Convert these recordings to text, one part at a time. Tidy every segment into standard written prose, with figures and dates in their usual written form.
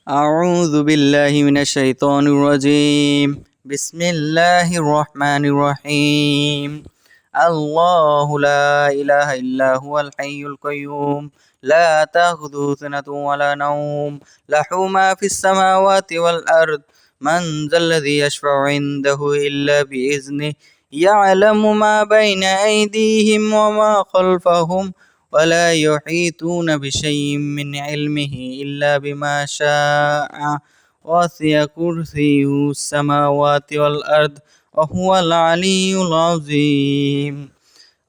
أعوذ بالله من الشيطان الرجيم بسم الله الرحمن الرحيم الله لا إله إلا هو الحي القيوم لا تأخذه سنة ولا نوم له ما في السماوات والأرض من ذا الذي يشفع عنده إلا بإذنه يعلم ما بين أيديهم وما خلفهم ولا يحيطون بشيء من علمه إلا بما شاء وسع كرسيه السماوات والأرض وهو العلي العظيم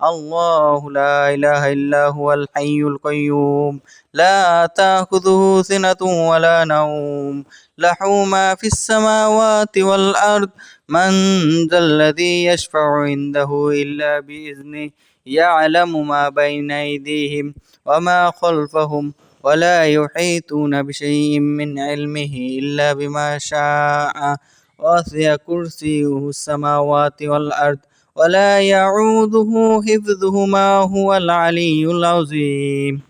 الله لا إله إلا هو الحي القيوم لا تأخذه سنة ولا نوم له ما في السماوات والأرض من ذا الذي يشفع عنده إلا بإذنه يعلم ما بين أيديهم وما خلفهم ولا يحيطون بشيء من علمه إلا بما شاء وسع كرسيه السماوات والأرض ولا يعوده حفظهما هو العلي العظيم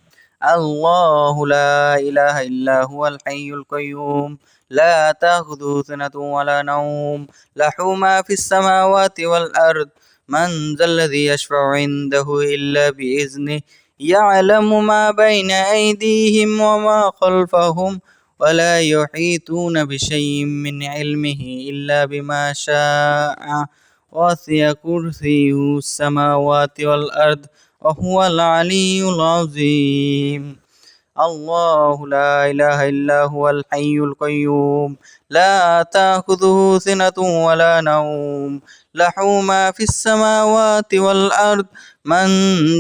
الله لا إله إلا هو الحي القيوم لا تأخذه سنة ولا نوم له ما في السماوات والأرض من ذا الذي يشفع عنده إلا بإذنه يعلم ما بين أيديهم وما خلفهم ولا يحيطون بشيء من علمه إلا بما شاء وسع كرسيه السماوات والأرض وهو العلي العظيم الله لا إله إلا هو الحي القيوم لا تأخذه سنة ولا نوم له ما في السماوات والأرض من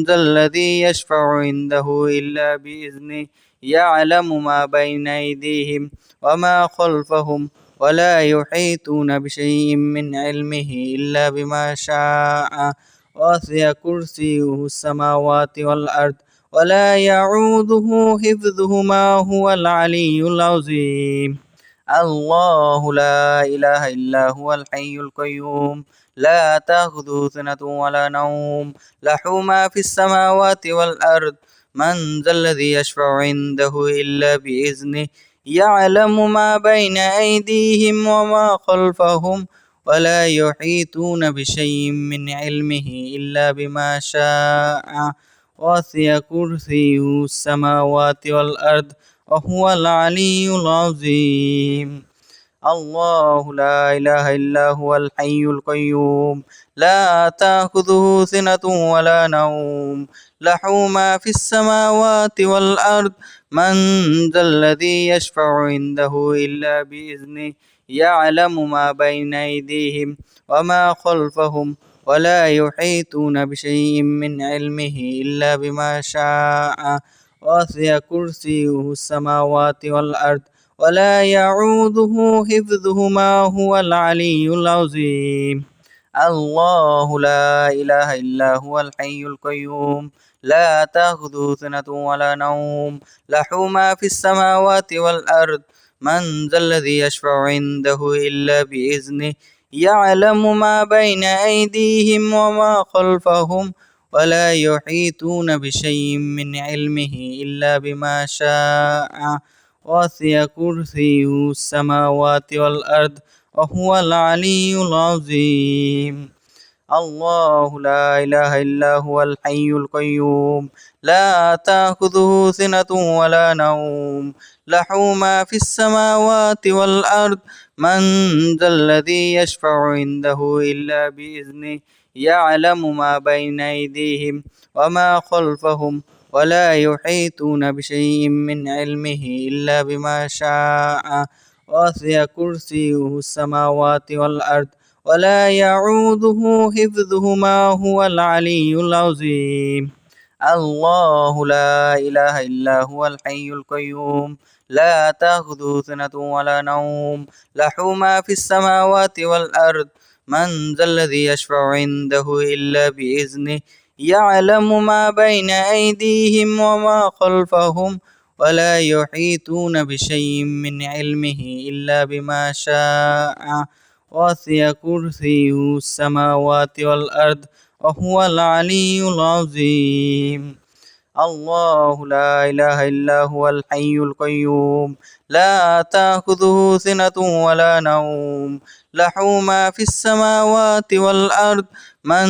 ذا الذي يشفع عنده إلا بإذنه يعلم ما بين أيديهم وما خلفهم ولا يحيطون بشيء من علمه إلا بما شاء وسع كرسيه السماوات والأرض ولا يعوده حفظهما هو العلي العظيم الله لا إله إلا هو الحي القيوم لا تأخذه سنة ولا نوم له ما في السماوات والأرض من ذا الذي يشفع عنده إلا بإذنه يعلم ما بين أيديهم وما خلفهم ولا يحيطون بشيء من علمه إلا بما شاء وسع كرسيه السماوات والأرض وهو العلي العظيم الله لا إله إلا هو الحي القيوم لا تأخذه سنة ولا نوم له ما في السماوات والأرض من ذا الذي يشفع عنده إلا بإذنه يعلم ما بين أيديهم وما خلفهم ولا يحيطون بشيء من علمه إلا بما شاء وسع كرسيه السماوات والأرض ولا يعوده حفظهما هو العلي العظيم الله لا إله إلا هو الحي القيوم لا تأخذه سنة ولا نوم له ما في السماوات والأرض من ذا الذي يشفع عنده إلا بإذنه يعلم ما بين أيديهم وما خلفهم ولا يحيطون بشيء من علمه إلا بما شاء وسع كرسيه السماوات والأرض وهو العلي العظيم الله لا إله إلا هو الحي القيوم لا تأخذه سنة ولا نوم له ما في السماوات والأرض من ذا الذي يشفع عنده إلا بإذنه يعلم ما بين أيديهم وما خلفهم ولا يحيطون بشيء من علمه إلا بما شاء وسع كرسيه السماوات والأرض ولا يعوده حفظهما هو العلي العظيم الله لا إله إلا هو الحي القيوم لا تأخذه سنة ولا نوم له ما في السماوات والأرض من ذا الذي يشفع عنده إلا بإذنه يعلم ما بين أيديهم وما خلفهم ولا يحيطون بشيء من علمه إلا بما شاء وسع كرسيه السماوات والأرض وهو العلي العظيم الله لا إله إلا هو الحي القيوم لا تأخذه سنة ولا نوم له ما في السماوات والأرض من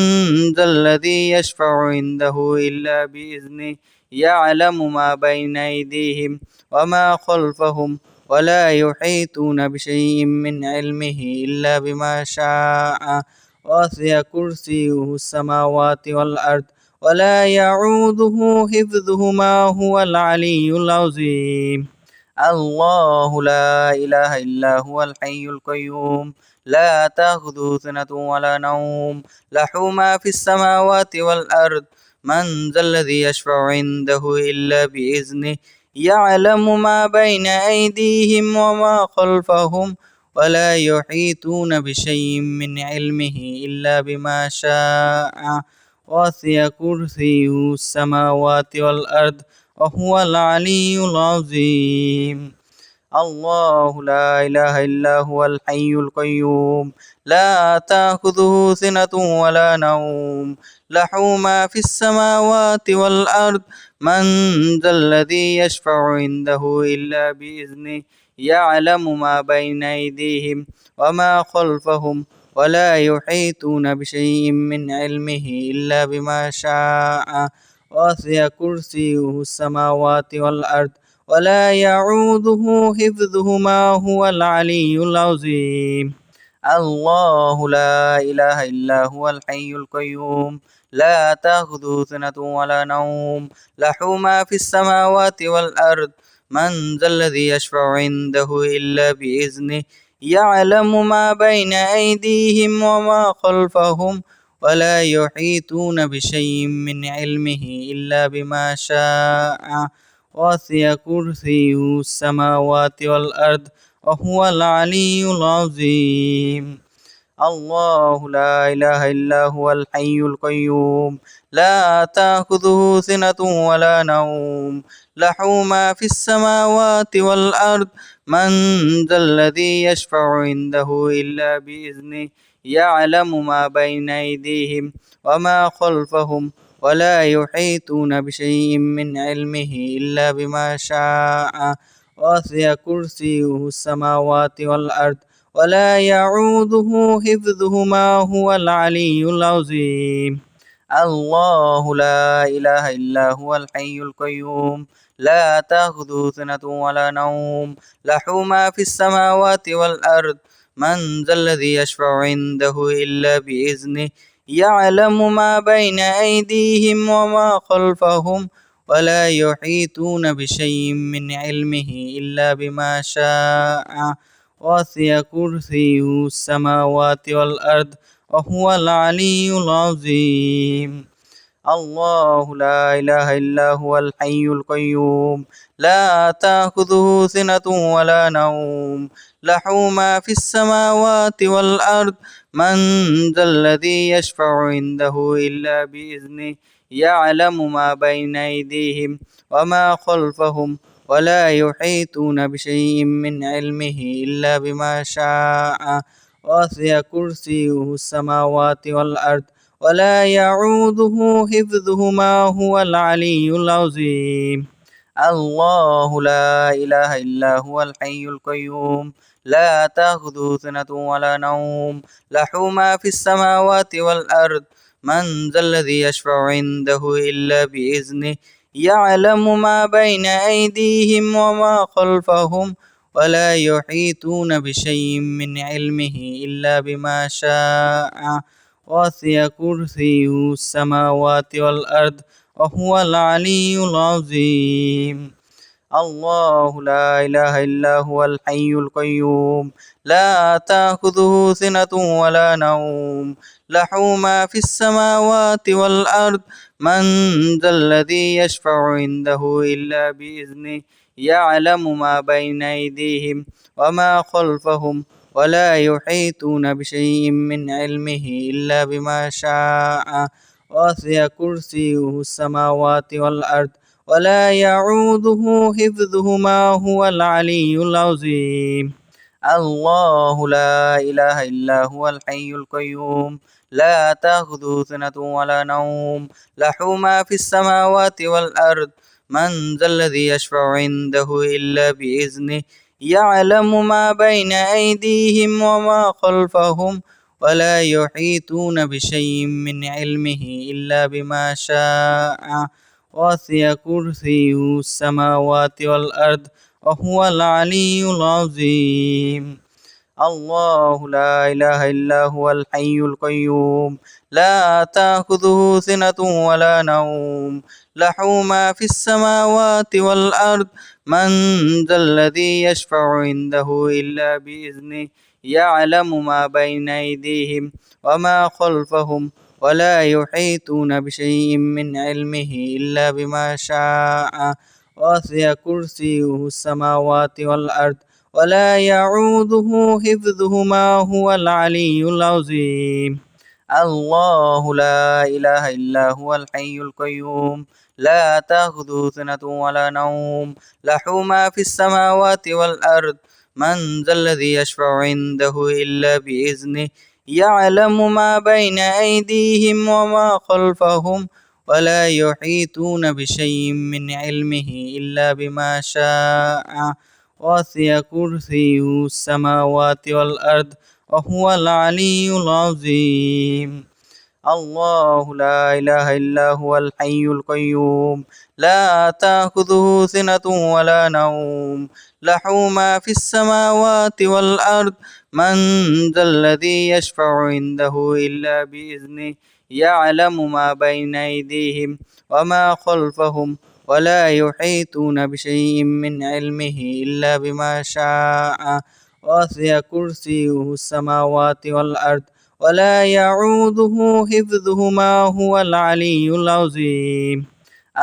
ذا الذي يشفع عنده إلا بإذنه يعلم ما بين أيديهم وما خلفهم ولا يحيطون بشيء من علمه إلا بما شاء وسع كرسيه السماوات والأرض ولا يعوده حفظهما هو العلي العظيم الله لا إله إلا هو الحي القيوم لا تأخذه سنة ولا نوم له ما في السماوات والأرض من ذا الذي يشفع عنده إلا بإذنه يعلم ما بين أيديهم وما خلفهم ولا يحيطون بشيء من علمه إلا بما شاء وسع كرسيه السماوات والأرض وهو العلي العظيم الله لا إله إلا هو الحي القيوم لا تأخذه سنة ولا نوم له ما في السماوات والأرض من ذا الذي يشفع عنده إلا بإذنه يعلم ما بين أيديهم وما خلفهم ولا يحيطون بشيء من علمه إلا بما شاء وسع كرسيه السماوات والأرض ولا يعوده حفظهما هو العلي العظيم الله لا إله إلا هو الحي القيوم لا تأخذه سنة ولا نوم له ما في السماوات والأرض من ذا الذي يشفع عنده إلا بإذنه يعلم ما بين أيديهم وما خلفهم ولا يحيطون بشيء من علمه إلا بما شاء وسع كرسيه السماوات والأرض وهو العلي العظيم الله لا إله إلا هو الحي القيوم لا تأخذه سنة ولا نوم له ما في السماوات والأرض من ذا الذي يشفع عنده إلا بإذنه يعلم ما بين أيديهم وما خلفهم ولا يحيطون بشيء من علمه إلا بما شاء وسع كرسيه السماوات والأرض ولا يعوده حفظهما هو العلي العظيم الله لا إله إلا هو الحي القيوم لا تأخذه سنة ولا نوم له ما في السماوات والأرض من ذا الذي يشفع عنده إلا بإذنه يعلم ما بين أيديهم وما خلفهم ولا يحيطون بشيء من علمه إلا بما شاء وسع كرسيه السماوات والأرض وهو العلي العظيم الله لا إله إلا هو الحي القيوم لا تأخذه سنة ولا نوم له ما في السماوات والأرض من ذا الذي يشفع عنده إلا بإذنه يعلم ما بين أيديهم وما خلفهم ولا يحيطون بشيء من علمه إلا بما شاء وسع كرسيه السماوات والأرض ولا يعوده حفظهما هو العلي العظيم الله لا إله إلا هو الحي القيوم لا تأخذه سنة ولا نوم له ما في السماوات والأرض من ذا الذي يشفع عنده إلا بإذنه يعلم ما بين أيديهم وما خلفهم ولا يحيطون بشيء من علمه إلا بما شاء وسع كرسيه السماوات والأرض وهو العلي العظيم الله لا إله إلا هو الحي القيوم لا تأخذه سنة ولا نوم له ما في السماوات والأرض من ذا الذي يشفع عنده إلا بإذنه يعلم ما بين أيديهم وما خلفهم ولا يحيطون بشيء من علمه إلا بما شاء وسع كرسيه السماوات والأرض ولا يعوده حفظهما هو العلي العظيم الله لا إله إلا هو الحي القيوم لا تأخذه سنة ولا نوم له ما في السماوات والأرض من ذا الذي يشفع عنده إلا بإذنه يعلم ما بين أيديهم وما خلفهم ولا يحيطون بشيء من علمه إلا بما شاء وسع كرسيه السماوات والأرض وهو العلي العظيم الله لا إله إلا هو الحي القيوم لا تأخذه سنة ولا نوم له ما في السماوات والأرض من ذا الذي يشفع عنده إلا بإذنه يعلم ما بين أيديهم وما خلفهم ولا يحيطون بشيء من علمه إلا بما شاء وسع كرسيه السماوات والأرض ولا يعوده حفظهما هو العلي العظيم الله لا إله إلا هو الحي القيوم لا تأخذه سنة ولا نوم له ما في السماوات والأرض من ذا الذي يشفع عنده إلا بإذنه يعلم ما بين أيديهم وما خلفهم ولا يحيطون بشيء من علمه إلا بما شاء وسع كرسيه السماوات والأرض وهو العلي العظيم الله لا إله إلا هو الحي القيوم لا تأخذه سنة ولا نوم له ما في السماوات والأرض من ذا الذي يشفع عنده إلا بإذنه يعلم ما بين أيديهم وما خلفهم ولا يحيطون بشيء من علمه إلا بما شاء وسع كرسيه السماوات والأرض ولا يعوده حفظهما هو العلي العظيم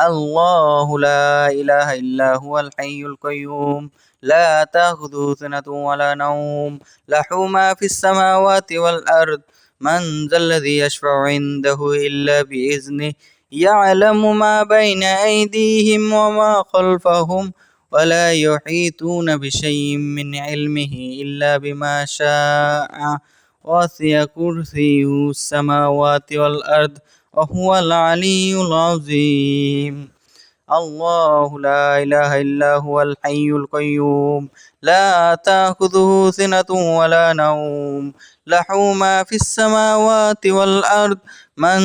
الله لا إله إلا هو الحي القيوم لا تأخذه سنة ولا نوم له ما في السماوات والأرض من ذا الذي يشفع عنده إلا بإذنه يعلم ما بين أيديهم وما خلفهم ولا يحيطون بشيء من علمه إلا بما شاء وسع كرسيه السماوات والأرض وهو العلي العظيم الله لا إله إلا هو الحي القيوم لا تأخذه سنة ولا نوم له ما في السماوات والأرض من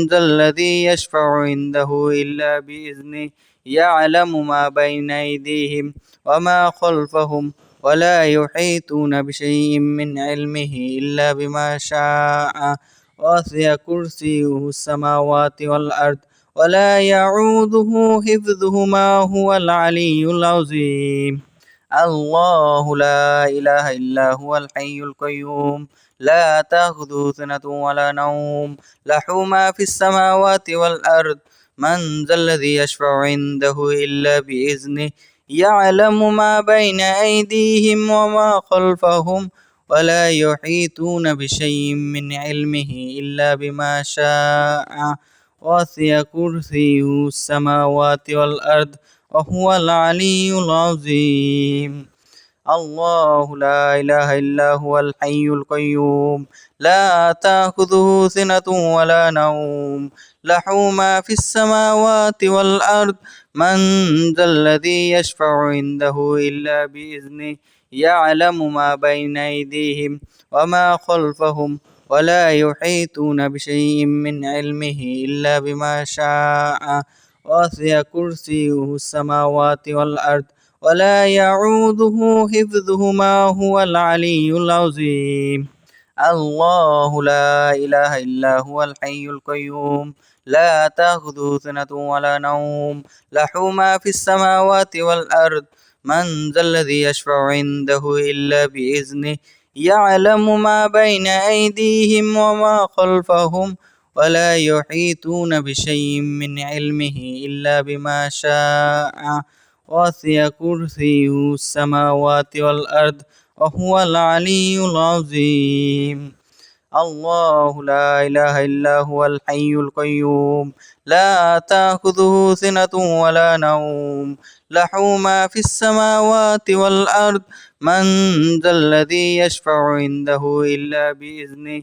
ذا الذي يشفع عنده إلا بإذنه يعلم ما بين أيديهم وما خلفهم ولا يحيطون بشيء من علمه إلا بما شاء وسع كرسيه السماوات والأرض ولا يعوده حفظهما هو العلي العظيم الله لا إله إلا هو الحي القيوم لا تأخذه سنة ولا نوم له ما في السماوات والأرض من ذا الذي يشفع عنده إلا بإذنه يعلم ما بين أيديهم وما خلفهم ولا يحيطون بشيء من علمه إلا بما شاء وسع كرسيه السماوات والأرض وهو العلي العظيم الله لا إله إلا هو الحي القيوم لا تأخذه سنة ولا نوم له ما في السماوات والأرض من ذا الذي يشفع عنده إلا بإذنه يعلم ما بين أيديهم وما خلفهم ولا يحيطون بشيء من علمه إلا بما شاء وسع كرسيه السماوات والأرض ولا يعوده حفظهما هو العلي العظيم الله لا إله إلا هو الحي القيوم لا تأخذه سنة ولا نوم له ما في السماوات والأرض من ذا الذي يشفع عنده إلا بإذنه يعلم ما بين أيديهم وما خلفهم ولا يحيطون بشيء من علمه إلا بما شاء وسع كرسيه السماوات والأرض وهو العلي العظيم الله لا إله إلا هو الحي القيوم لا تأخذه سنة ولا نوم له ما في السماوات والأرض من ذا الذي يشفع عنده إلا بإذنه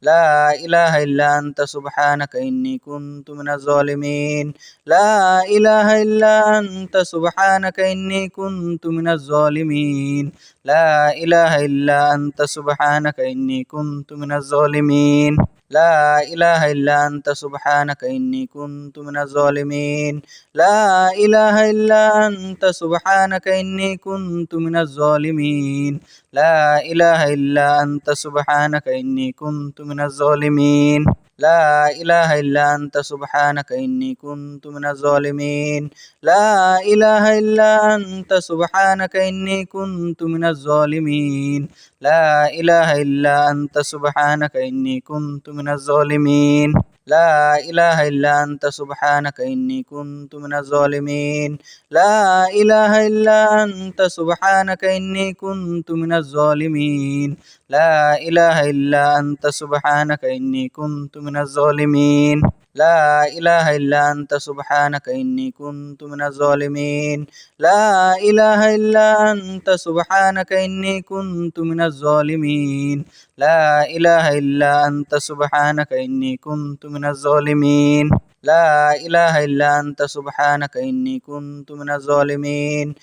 لا إله إلا أنت سبحانك إني كنت من الظالمين لا إله إلا أنت سبحانك إني كنت من الظالمين لا إله إلا أنت سبحانك إني كنت من الظالمين لا إله إلا أنت سبحانك إني كنت من الظالمين لا إله إلا أنت سبحانك إني كنت من الظالمين لا إله إلا أنت سبحانك إني كنت من الظالمين لا إله إلا أنت سبحانك إني كنت من الظالمين لا إله إلا أنت سبحانك إني كنت من الظالمين لا إله إلا أنت سبحانك إني كنت من الظالمين لا إله إلا أنت سبحانك إني كنت من الظالمين لا إله إلا أنت سبحانك إني كنت من الظالمين لا إله إلا أنت سبحانك إني كنت من الظالمين لا إله إلا أنت سبحانك إني كنت من الظالمين لا إله إلا أنت سبحانك إني كنت من الظالمين لا إله إلا أنت سبحانك إني كنت من الظالمين لا إله إلا أنت سبحانك إني كنت من الظالمين لا إله إلا أنت سبحانك إني كنت من الظالمين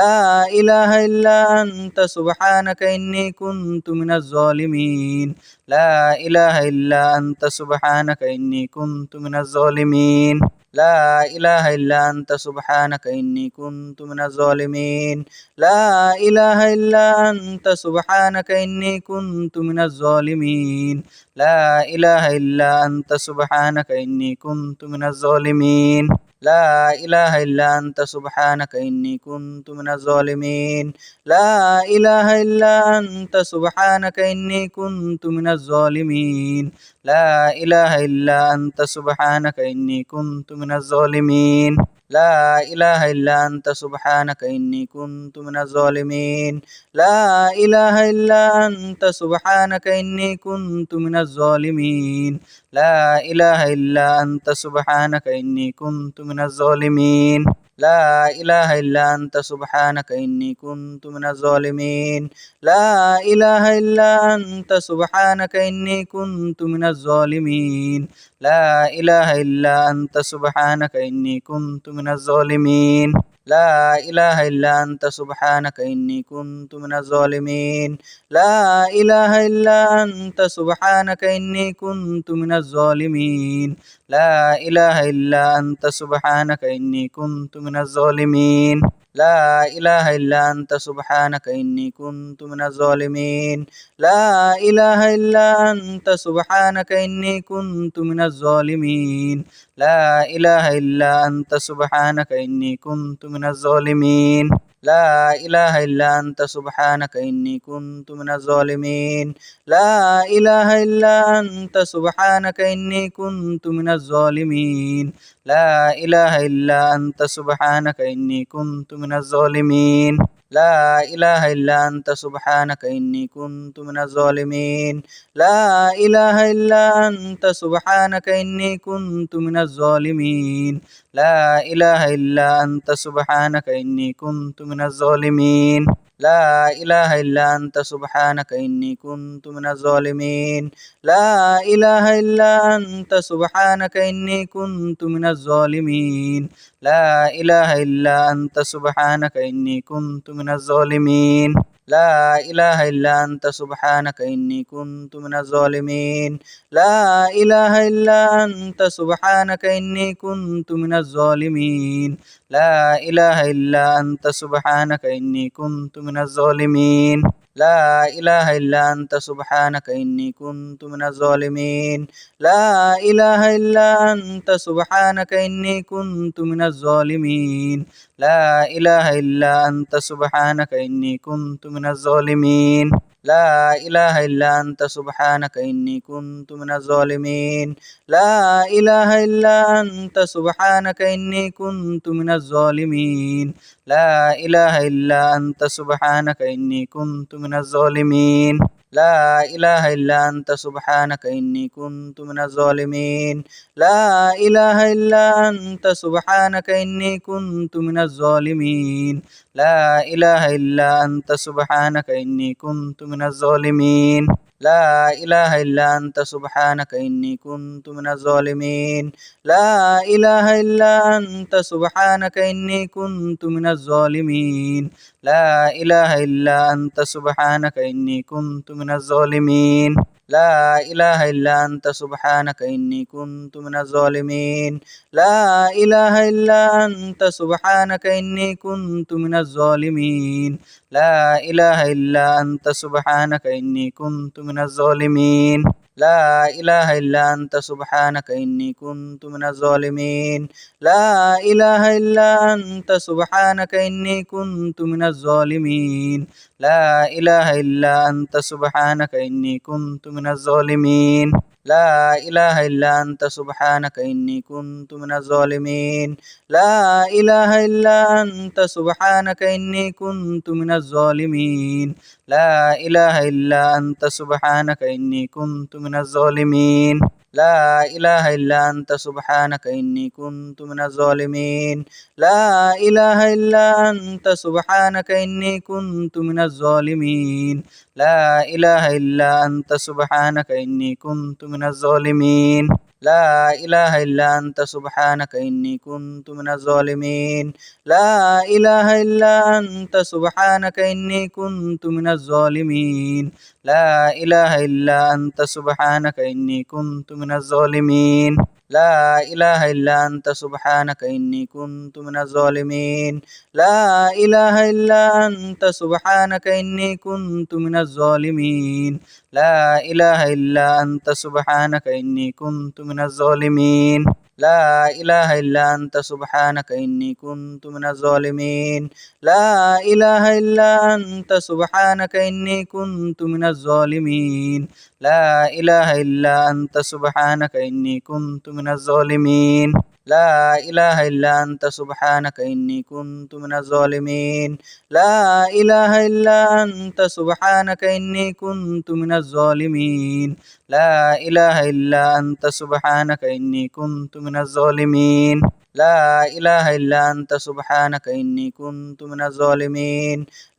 لا إله إلا أنت سبحانك إني كنت من الظالمين لا إله إلا أنت سبحانك إني كنت من الظالمين لا إله إلا أنت سبحانك إني كنت من الظالمين لا إله إلا أنت سبحانك إني كنت من الظالمين لا إله إلا أنت سبحانك إني كنت من الظالمين لا إله إلا أنت سبحانك إني كنت من الظالمين لا إله إلا أنت سبحانك إني كنت من الظالمين لا إله إلا أنت سبحانك إني كنت من الظالمين لا إله إلا أنت سبحانك إني كنت من الظالمين لا إله إلا أنت سبحانك إني كنت من الظالمين لا إله إلا أنت سبحانك إني كنت من الظالمين لا إله إلا أنت سبحانك إني كنت من الظالمين لا إله إلا أنت سبحانك إني كنت من الظالمين لا إله إلا أنت سبحانك إني كنت من الظالمين لا إله إلا أنت سبحانك إني كنت من الظالمين لا إله إلا أنت سبحانك إني كنت من الظالمين لا إله إلا أنت سبحانك إني كنت من الظالمين لا إله إلا أنت سبحانك إني كنت من الظالمين لا إله إلا أنت سبحانك إني كنت من الظالمين لا إله إلا أنت سبحانك إني كنت من الظالمين لا إله إلا أنت سبحانك إني كنت من الظالمين لا إله إلا أنت سبحانك إني كنت من الظالمين لا إله إلا أنت سبحانك إني كنت من الظالمين لا إله إلا أنت سبحانك إني كنت من الظالمين لا إله إلا أنت سبحانك إني كنت من الظالمين لا إله إلا أنت سبحانك إني كنت من الظالمين لا إله إلا أنت سبحانك إني كنت من الظالمين لا إله إلا أنت سبحانك إني كنت من الظالمين لا إله إلا أنت سبحانك إني كنت من الظالمين لا إله إلا أنت سبحانك إني كنت من الظالمين لا إله إلا أنت سبحانك إني كنت من الظالمين لا إله إلا أنت سبحانك إني كنت من الظالمين لا إله إلا أنت سبحانك إني كنت من الظالمين لا إله إلا أنت سبحانك إني كنت من الظالمين لا إله إلا أنت سبحانك إني كنت من الظالمين لا إله إلا أنت سبحانك إني كنت من الظالمين لا إله إلا أنت سبحانك إني كنت من الظالمين لا إله إلا أنت سبحانك إني كنت من الظالمين لا إله إلا أنت سبحانك إني كنت من الظالمين لا إله إلا أنت سبحانك إني كنت من الظالمين لا إله إلا أنت سبحانك إني كنت من الظالمين لا إله إلا أنت سبحانك إني كنت من الظالمين لا إله إلا أنت سبحانك إني كنت من الظالمين لا إله إلا أنت سبحانك إني كنت من الظالمين لا إله إلا أنت سبحانك إني كنت من الظالمين لا إله إلا أنت سبحانك إني كنت من الظالمين لا إله إلا أنت سبحانك إني كنت من الظالمين لا إله إلا أنت سبحانك إني كنت من الظالمين لا إله إلا أنت سبحانك إني كنت من الظالمين لا إله إلا أنت سبحانك إني كنت من الظالمين لا إله إلا أنت سبحانك إني كنت من الظالمين لا إله إلا أنت سبحانك إني كنت من الظالمين لا إله إلا أنت سبحانك إني كنت من الظالمين لا إله إلا أنت سبحانك إني كنت من الظالمين لا إله إلا أنت سبحانك إني كنت من الظالمين لا إله إلا أنت سبحانك إني كنت من الظالمين لا إله إلا أنت سبحانك إني كنت من الظالمين لا إله إلا أنت سبحانك إني كنت من الظالمين لا إله إلا أنت سبحانك إني كنت من الظالمين لا إله إلا أنت سبحانك إني كنت من الظالمين لا إله إلا أنت سبحانك إني كنت من الظالمين لا إله إلا أنت سبحانك إني كنت من الظالمين لا إله إلا أنت سبحانك إني كنت من الظالمين لا إله إلا أنت سبحانك إني كنت من الظالمين لا إله إلا أنت سبحانك إني كنت من الظالمين لا إله إلا أنت سبحانك إني كنت من الظالمين لا إله إلا أنت سبحانك إني كنت من الظالمين لا إله إلا أنت سبحانك إني كنت من الظالمين لا إله إلا أنت سبحانك إني كنت من الظالمين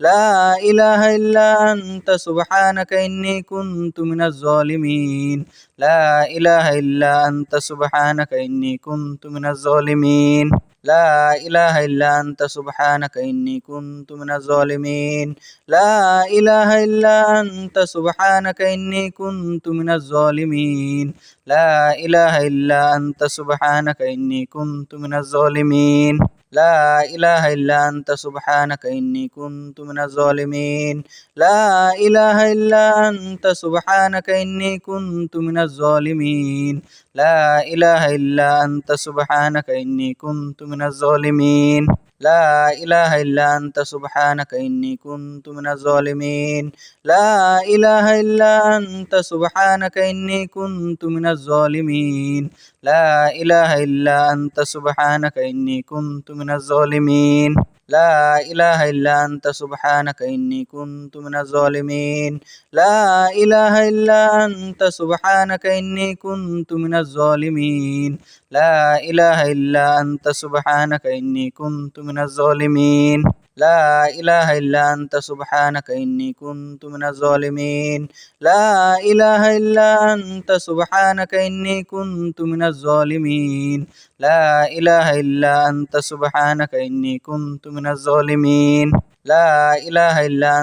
لا إله إلا أنت سبحانك إني كنت من الظالمين لا إله إلا أنت سبحانك إني كنت من الظالمين لا إله إلا أنت سبحانك إني كنت من الظالمين لا إله إلا أنت سبحانك إني كنت من الظالمين لا إله إلا أنت سبحانك إني كنت من الظالمين لا إله إلا أنت سبحانك إني كنت من الظالمين لا إله إلا أنت سبحانك إني كنت من الظالمين لا إله إلا أنت سبحانك إني كنت من الظالمين لا إله إلا أنت سبحانك إني كنت من الظالمين لا إله إلا أنت سبحانك إني كنت من الظالمين لا إله إلا أنت سبحانك إني كنت من الظالمين لا إله إلا أنت سبحانك إني كنت من الظالمين لا إله إلا أنت سبحانك إني كنت من الظالمين لا إله إلا أنت سبحانك إني كنت من الظالمين لا إله إلا أنت سبحانك إني كنت من الظالمين لا إله إلا أنت سبحانك إني كنت من الظالمين لا إله إلا أنت سبحانك إني كنت من الظالمين لا إله إلا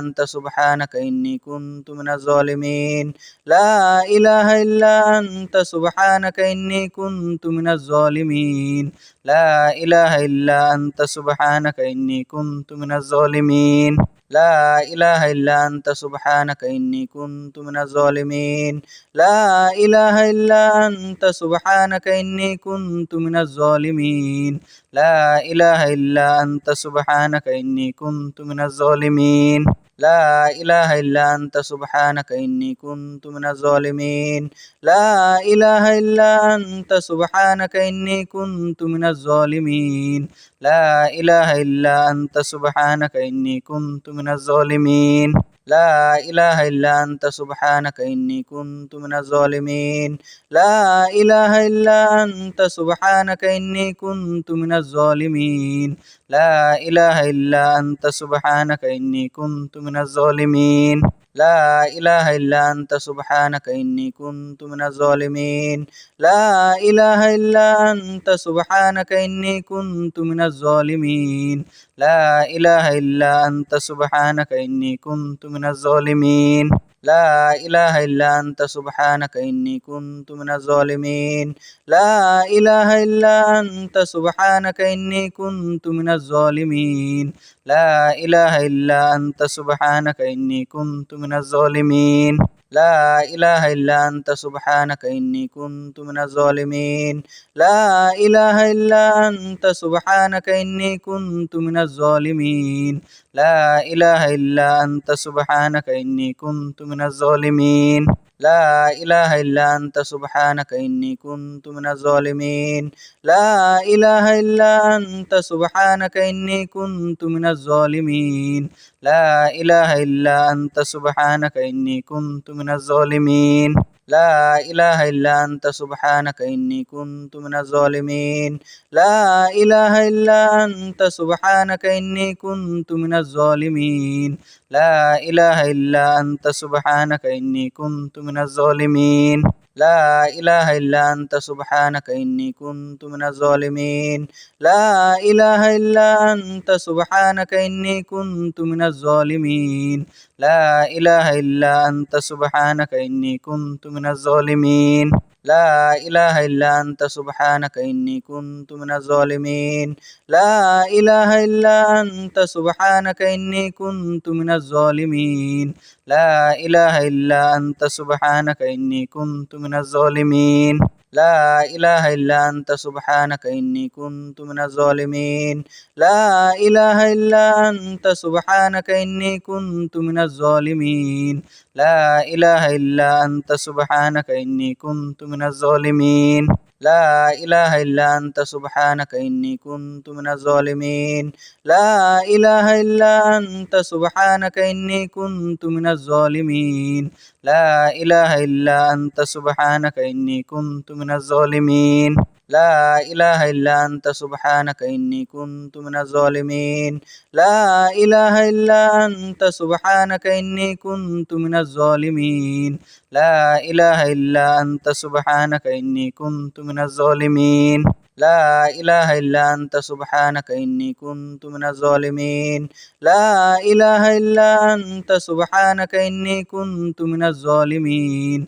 أنت سبحانك إني كنت من الظالمين لا إله إلا أنت سبحانك إني كنت من الظالمين لا إله إلا أنت سبحانك إني كنت من الظالمين لا إله إلا أنت سبحانك إني كنت من الظالمين لا إله إلا أنت سبحانك إني كنت من الظالمين لا إله إلا أنت سبحانك إني كنت من الظالمين لا إله إلا أنت سبحانك إني كنت من الظالمين لا إله إلا أنت سبحانك إني كنت من الظالمين لا إله إلا أنت سبحانك إني كنت من الظالمين لا إله إلا أنت سبحانك إني كنت من الظالمين لا إله إلا أنت سبحانك إني كنت من الظالمين لا إله إلا أنت سبحانك إني كنت من الظالمين لا إله إلا أنت سبحانك إني كنت من الظالمين لا إله إلا أنت سبحانك إني كنت من الظالمين لا إله إلا أنت سبحانك إني كنت من الظالمين لا إله إلا أنت سبحانك إني كنت من الظالمين لا إله إلا أنت سبحانك إني كنت من الظالمين لا إله إلا أنت سبحانك إني كنت من الظالمين لا إله إلا أنت سبحانك إني كنت من الظالمين لا إله إلا أنت سبحانك إني كنت من الظالمين لا إله إلا أنت سبحانك إني كنت من الظالمين لا إله إلا أنت سبحانك إني كنت من الظالمين لا إله إلا أنت سبحانك إني كنت من الظالمين لا إله إلا أنت سبحانك إني كنت من الظالمين لا إله إلا أنت سبحانك إني كنت من الظالمين لا إله إلا أنت سبحانك إني كنت من الظالمين لا إله إلا أنت سبحانك إني كنت من الظالمين لا إله إلا أنت سبحانك إني كنت من الظالمين لا إله إلا أنت سبحانك إني كنت من الظالمين لا إله إلا أنت سبحانك إني كنت من الظالمين لا إله إلا أنت سبحانك إني كنت من الظالمين لا إله إلا أنت سبحانك إني كنت من الظالمين لا إله إلا أنت سبحانك إني كنت من الظالمين لا إله إلا أنت سبحانك إني كنت من الظالمين لا إله إلا أنت سبحانك إني كنت من الظالمين لا إله إلا أنت سبحانك إني كنت من الظالمين لا إله إلا أنت سبحانك إني كنت من الظالمين لا إله إلا أنت سبحانك إني كنت من الظالمين لا إله إلا أنت سبحانك إني كنت من الظالمين لا إله إلا أنت سبحانك إني كنت من الظالمين لا إله إلا أنت سبحانك إني كنت من الظالمين لا إله إلا أنت سبحانك إني كنت من الظالمين لا إله إلا أنت سبحانك إني كنت من الظالمين لا إله إلا أنت سبحانك إني كنت من الظالمين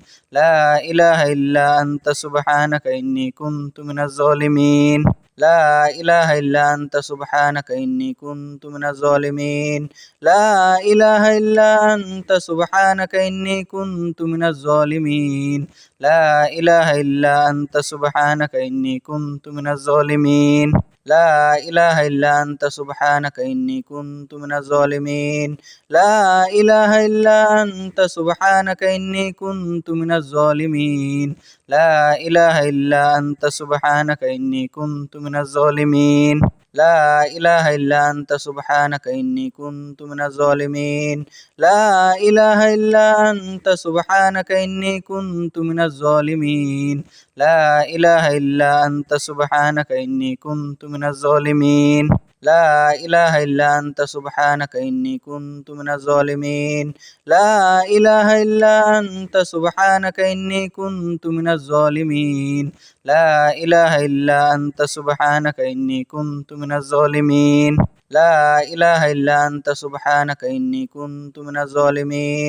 لا إله إلا أنت سبحانك إني كنت من الظالمين لا إله إلا أنت سبحانك إني كنت من الظالمين لا إله إلا أنت سبحانك إني كنت من الظالمين لا إله إلا أنت سبحانك إني كنت من الظالمين لا إله إلا أنت سبحانك إني كنت من الظالمين لا إله إلا أنت سبحانك إني كنت من الظالمين لا إله إلا أنت سبحانك إني كنت من الظالمين لا إله إلا أنت سبحانك إني كنت من الظالمين لا إله إلا أنت سبحانك إني كنت من الظالمين لا إله إلا أنت سبحانك إني كنت من الظالمين لا إله إلا أنت سبحانك إني كنت من الظالمين لا إله إلا أنت سبحانك إني كنت من الظالمين لا إله إلا أنت سبحانك إني كنت من الظالمين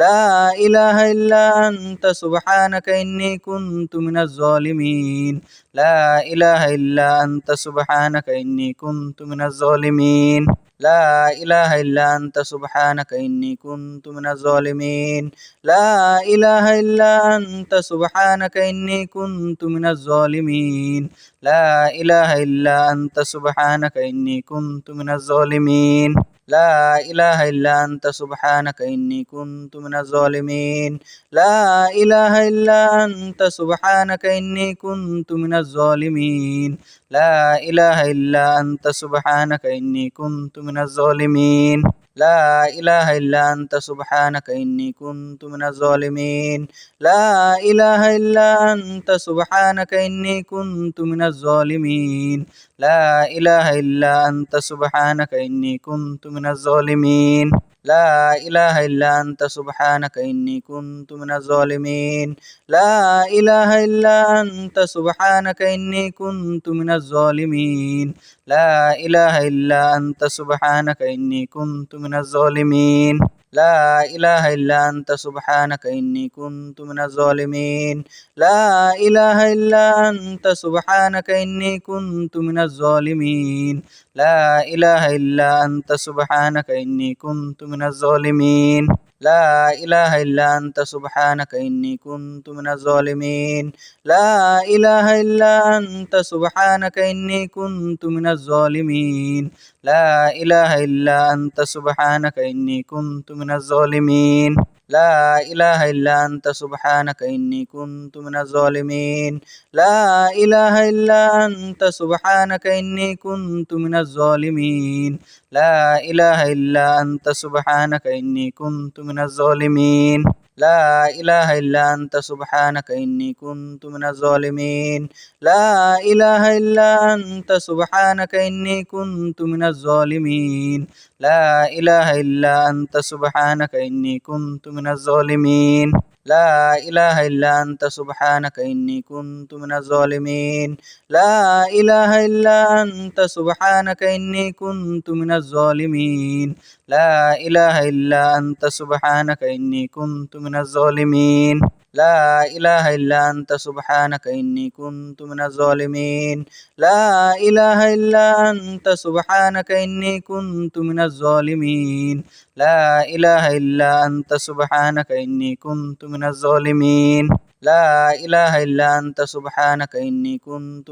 لا إله إلا أنت سبحانك إني كنت من الظالمين لا إله إلا أنت سبحانك إني كنت من الظالمين لا إله إلا أنت سبحانك إني كنت من الظالمين لا إله إلا أنت سبحانك إني كنت من الظالمين لا إله إلا أنت سبحانك إني كنت من الظالمين لا إله إلا أنت سبحانك إني كنت من الظالمين لا إله إلا أنت سبحانك إني كنت من الظالمين لا إله إلا أنت سبحانك إني كنت من الظالمين لا إله إلا أنت سبحانك إني كنت من الظالمين لا إله إلا أنت سبحانك إني كنت من الظالمين لا إله إلا أنت سبحانك إني كنت من الظالمين لا إله إلا أنت سبحانك إني كنت من الظالمين لا إله إلا أنت سبحانك إني كنت من الظالمين لا إله إلا أنت سبحانك إني كنت من الظالمين لا إله إلا أنت سبحانك إني كنت من الظالمين لا إله إلا أنت سبحانك إني كنت من الظالمين لا إله إلا أنت سبحانك إني كنت من الظالمين لا إله إلا أنت سبحانك إني كنت من الظالمين لا إله إلا أنت سبحانك إني كنت من الظالمين لا إله إلا أنت سبحانك إني كنت من الظالمين لا إله إلا أنت سبحانك إني كنت من الظالمين لا إله إلا أنت سبحانك إني كنت من الظالمين لا إله إلا أنت سبحانك إني كنت من الظالمين لا إله إلا أنت سبحانك إني كنت من الظالمين لا إله إلا أنت سبحانك إني كنت من الظالمين لا إله إلا أنت سبحانك إني كنت من الظالمين لا إله إلا أنت سبحانك إني كنت من الظالمين لا إله إلا أنت سبحانك إني كنت من الظالمين لا إله إلا أنت سبحانك إني كنت من الظالمين لا إله إلا أنت سبحانك إني كنت من الظالمين لا إله إلا أنت سبحانك إني كنت من الظالمين لا إله إلا أنت سبحانك إني كنت من الظالمين لا إله إلا أنت سبحانك إني كنت من الظالمين لا إله إلا أنت سبحانك إني كنت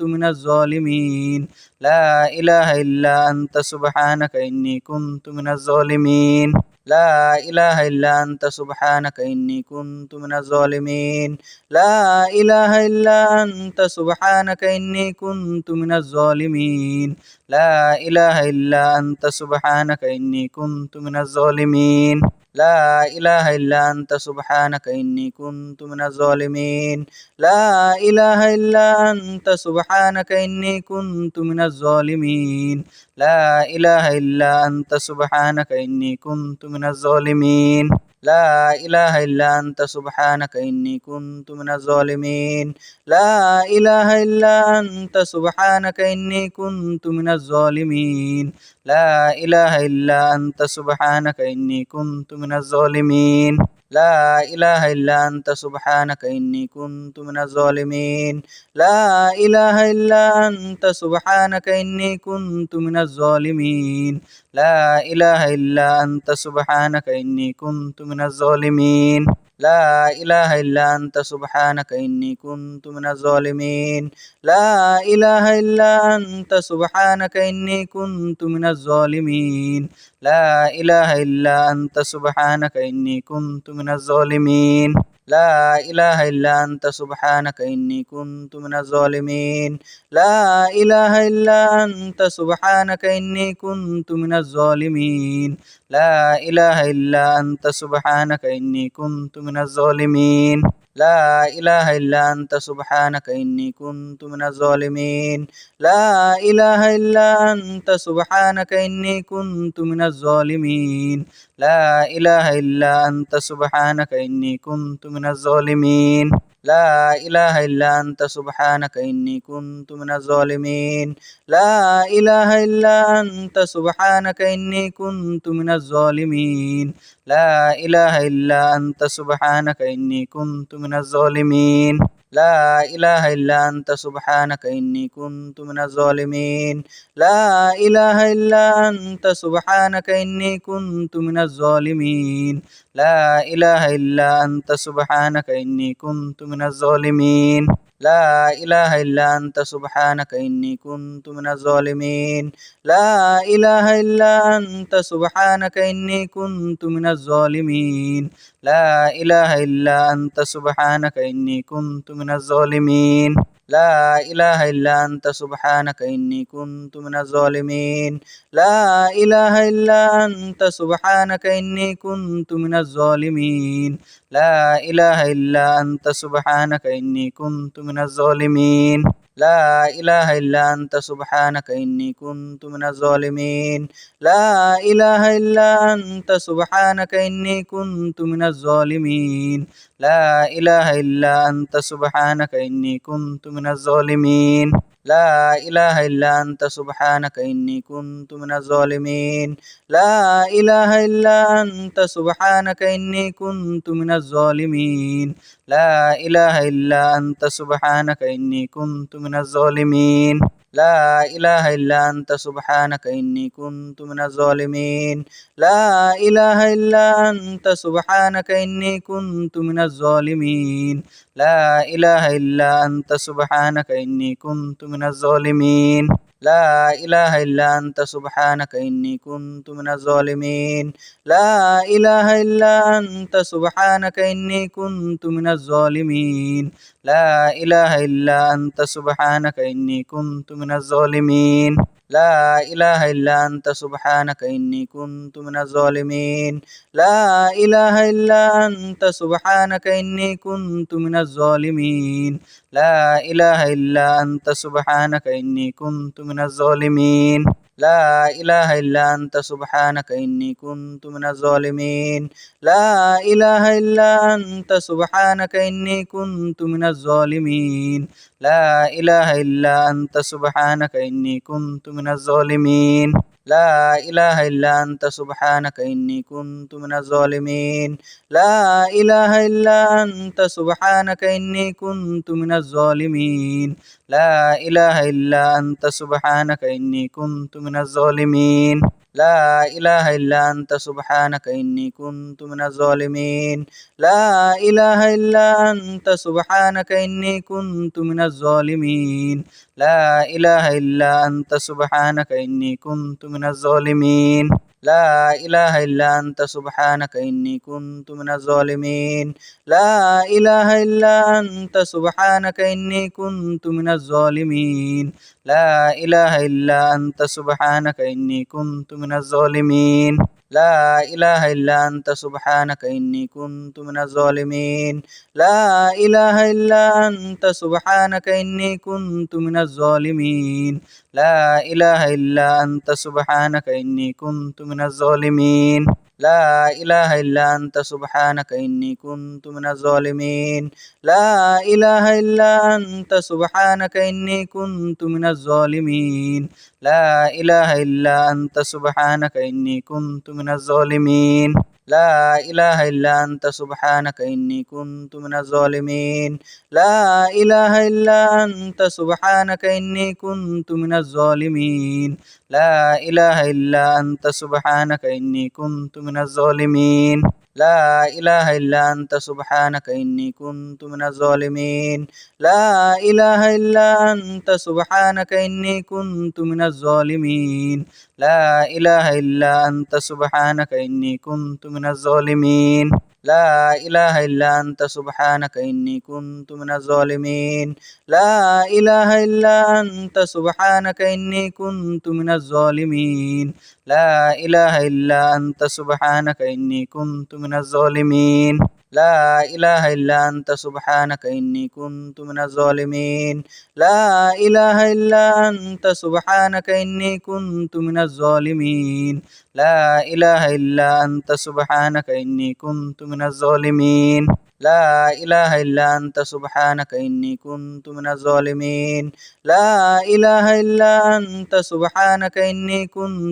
من الظالمين لا إله إلا أنت سبحانك إني كنت من الظالمين لا إله إلا أنت سبحانك إني كنت من الظالمين لا إله إلا أنت سبحانك إني كنت من الظالمين لا إله إلا أنت سبحانك إني كنت من الظالمين لا إله إلا أنت سبحانك إني كنت من الظالمين لا إله إلا أنت سبحانك إني كنت من الظالمين لا إله إلا أنت سبحانك إني كنت من الظالمين لا إله إلا أنت سبحانك إني كنت من الظالمين لا إله إلا أنت سبحانك إني كنت من الظالمين لا إله إلا أنت سبحانك إني كنت من الظالمين لا إله إلا أنت سبحانك إني كنت من الظالمين لا إله إلا أنت سبحانك إني كنت من الظالمين لا إله إلا أنت سبحانك إني كنت من الظالمين لا إله إلا أنت سبحانك إني كنت من الظالمين لا إله إلا أنت سبحانك إني كنت من الظالمين لا إله إلا أنت سبحانك إني كنت من الظالمين لا إله إلا أنت سبحانك إني كنت من الظالمين لا إله إلا أنت سبحانك إني كنت من الظالمين لا إله إلا أنت سبحانك إني كنت من الظالمين لا إله إلا أنت سبحانك إني كنت من الظالمين لا إله إلا أنت سبحانك إني كنت من الظالمين لا إله إلا أنت سبحانك إني كنت من الظالمين لا إله إلا أنت سبحانك إني كنت من الظالمين لا إله إلا أنت سبحانك إني كنت من الظالمين لا إله إلا أنت سبحانك إني كنت من الظالمين لا إله إلا أنت سبحانك إني كنت من الظالمين لا إله إلا أنت سبحانك إني كنت من الظالمين لا إله إلا أنت سبحانك إني كنت من الظالمين لا إله إلا أنت سبحانك إني كنت من الظالمين لا إله إلا أنت سبحانك إني كنت من الظالمين لا إله إلا أنت سبحانك إني كنت من الظالمين لا إله إلا أنت سبحانك إني كنت من الظالمين لا إله إلا أنت سبحانك إني كنت من الظالمين لا إله إلا أنت سبحانك إني كنت من الظالمين لا إله إلا أنت سبحانك إني كنت من الظالمين لا إله إلا أنت سبحانك إني كنت من الظالمين لا إله إلا أنت سبحانك إني كنت من الظالمين لا إله إلا أنت سبحانك إني كنت من الظالمين لا إله إلا أنت سبحانك إني كنت من الظالمين لا إله إلا أنت سبحانك إني كنت من الظالمين لا إله إلا أنت سبحانك إني كنت من الظالمين لا إله إلا أنت سبحانك إني كنت من الظالمين لا إله إلا أنت سبحانك إني كنت من الظالمين لا إله إلا أنت سبحانك إني كنت من الظالمين لا إله إلا أنت سبحانك إني كنت من الظالمين لا إله إلا أنت سبحانك إني كنت من الظالمين لا إله إلا أنت سبحانك إني كنت من الظالمين لا إله إلا أنت سبحانك إني كنت من الظالمين لا إله إلا أنت سبحانك إني كنت من الظالمين لا إله إلا أنت سبحانك إني كنت من الظالمين لا إله إلا أنت سبحانك إني كنت من الظالمين لا إله إلا أنت سبحانك إني كنت من الظالمين لا إله إلا أنت سبحانك إني كنت من الظالمين لا إله إلا أنت سبحانك إني كنت من الظالمين لا إله إلا أنت سبحانك إني كنت من الظالمين لا إله إلا أنت سبحانك إني كنت من الظالمين لا إله إلا أنت سبحانك إني كنت من الظالمين لا إله إلا أنت سبحانك إني كنت من الظالمين لا إله إلا أنت سبحانك إني كنت من الظالمين لا إله إلا أنت سبحانك إني كنت من الظالمين لا إله إلا أنت سبحانك إني كنت من الظالمين لا إله إلا أنت سبحانك إني كنت من الظالمين لا إله إلا أنت سبحانك إني كنت من الظالمين لا إله إلا أنت سبحانك إني كنت من الظالمين لا إله إلا أنت سبحانك إني كنت من الظالمين لا إله إلا أنت سبحانك إني كنت من الظالمين لا إله إلا أنت سبحانك إني كنت من الظالمين لا إله إلا أنت سبحانك إني كنت من الظالمين لا إله إلا أنت سبحانك إني كنت من الظالمين لا إله إلا أنت سبحانك إني كنت من الظالمين لا إله إلا أنت سبحانك إني كنت من الظالمين لا إله إلا أنت سبحانك إني كنت من الظالمين لا إله إلا أنت سبحانك إني كنت من الظالمين لا إله إلا أنت سبحانك إني كنت من الظالمين لا إله إلا أنت سبحانك إني كنت من الظالمين لا إله إلا أنت سبحانك إني كنت من الظالمين لا إله إلا أنت سبحانك إني كنت من الظالمين لا إله إلا أنت سبحانك إني كنت من الظالمين لا إله إلا أنت سبحانك إني كنت من الظالمين لا إله إلا أنت سبحانك إني كنت من الظالمين لا إله إلا أنت سبحانك إني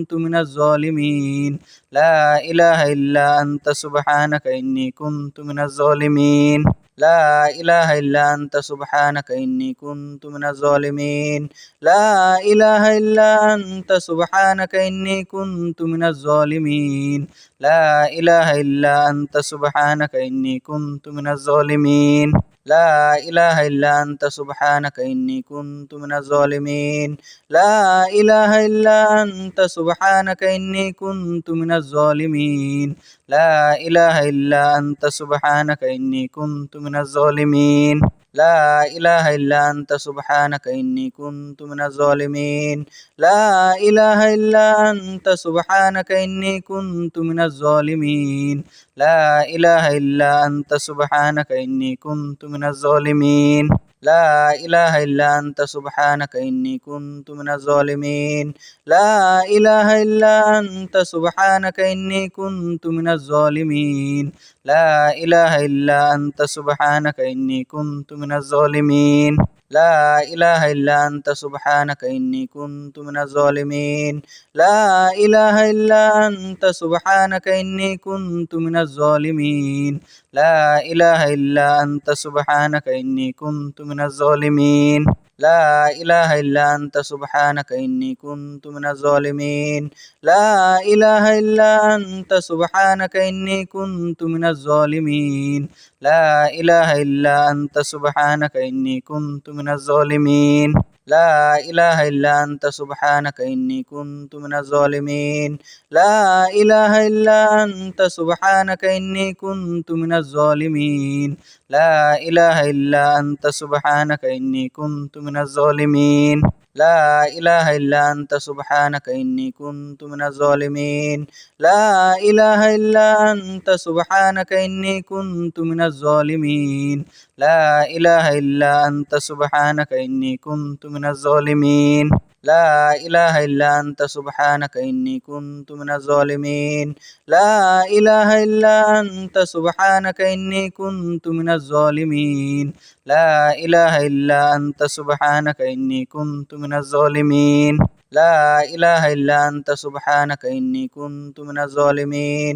كنت من الظالمين لا إله إلا أنت سبحانك إني كنت من الظالمين لا إله إلا أنت سبحانك إني كنت من الظالمين لا إله إلا أنت سبحانك إني كنت من الظالمين لا إله إلا أنت سبحانك إني كنت من الظالمين لا إله إلا أنت سبحانك إني كنت من الظالمين لا إله إلا أنت سبحانك إني كنت من الظالمين لا إله إلا أنت سبحانك إني كنت من الظالمين لا إله إلا أنت سبحانك إني كنت من الظالمين لا إله إلا أنت سبحانك إني كنت من الظالمين لا إله إلا أنت سبحانك إني كنت من الظالمين لا إله إلا أنت سبحانك إني كنت من الظالمين لا إله إلا أنت سبحانك إني كنت من الظالمين لا إله إلا أنت سبحانك إني كنت من الظالمين لا إله إلا أنت سبحانك إني كنت من الظالمين لا إله إلا أنت سبحانك إني كنت من الظالمين لا إله إلا أنت سبحانك إني كنت من الظالمين لا إله إلا أنت سبحانك إني كنت من الظالمين لا إله إلا أنت سبحانك إني كنت من الظالمين لا إله إلا أنت سبحانك إني كنت من الظالمين لا إله إلا أنت سبحانك إني كنت من الظالمين لا إله إلا أنت سبحانك إني كنت من الظالمين لا إله إلا أنت سبحانك إني كنت من الظالمين لا إله إلا أنت سبحانك إني كنت من الظالمين لا إله إلا أنت سبحانك إني كنت من الظالمين لا إله إلا أنت سبحانك إني كنت من الظالمين لا إله إلا أنت سبحانك إني كنت من الظالمين لا إله إلا أنت سبحانك إني كنت من الظالمين لا إله إلا أنت سبحانك إني كنت من الظالمين لا إله إلا أنت سبحانك إني كنت من الظالمين لا إله إلا أنت سبحانك إني كنت من الظالمين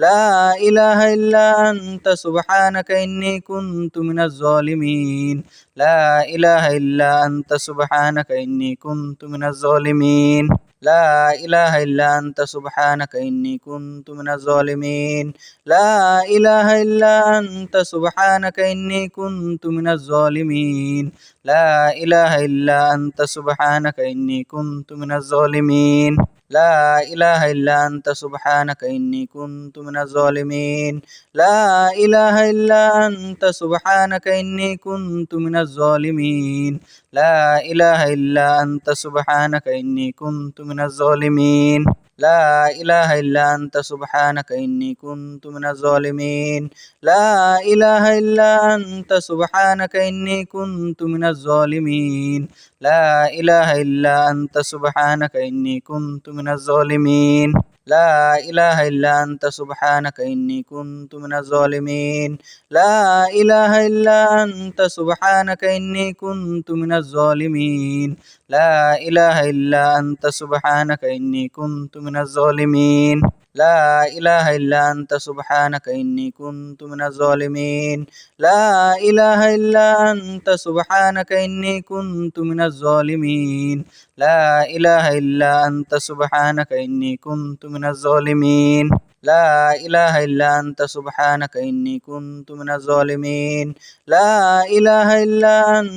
لا إله إلا أنت سبحانك إني كنت من الظالمين لا إله إلا أنت سبحانك إني كنت من الظالمين لا إله إلا أنت سبحانك إني كنت من الظالمين لا إله إلا أنت سبحانك إني كنت من الظالمين لا إله إلا أنت سبحانك إني كنت من الظالمين لا إله إلا أنت سبحانك إني كنت من الظالمين لا إله إلا أنت سبحانك إني كنت من الظالمين لا إله إلا أنت سبحانك إني كنت من الظالمين لا إله إلا أنت سبحانك إني كنت من الظالمين لا إله إلا أنت سبحانك إني كنت من الظالمين لا إله إلا أنت سبحانك إني كنت من الظالمين لا إله إلا أنت سبحانك إني كنت من الظالمين لا إله إلا أنت سبحانك إني كنت من الظالمين لا إله إلا أنت سبحانك إني كنت من الظالمين لا إله إلا أنت سبحانك إني كنت من الظالمين لا إله إلا أنت سبحانك إني كنت من الظالمين لا إله إلا أنت سبحانك إني كنت من الظالمين لا إله إلا أنت سبحانك إني كنت من الظالمين لا إله إلا أنت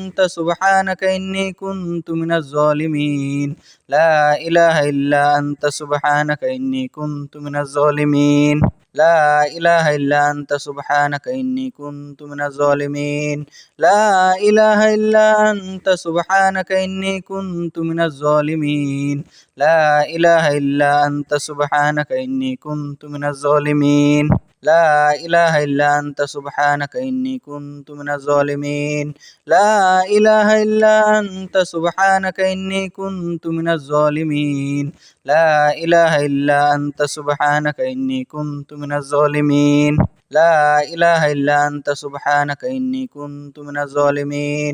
سبحانك إني كنت من الظالمين لا إله إلا أنت سبحانك إني كنت من الظالمين لا إله إلا أنت سبحانك إني كنت من الظالمين لا إله إلا أنت سبحانك إني كنت من الظالمين لا إله إلا أنت سبحانك إني كنت من الظالمين لا إله إلا أنت سبحانك إني كنت من الظالمين لا إله إلا أنت سبحانك إني كنت من الظالمين لا إله إلا أنت سبحانك إني كنت من الظالمين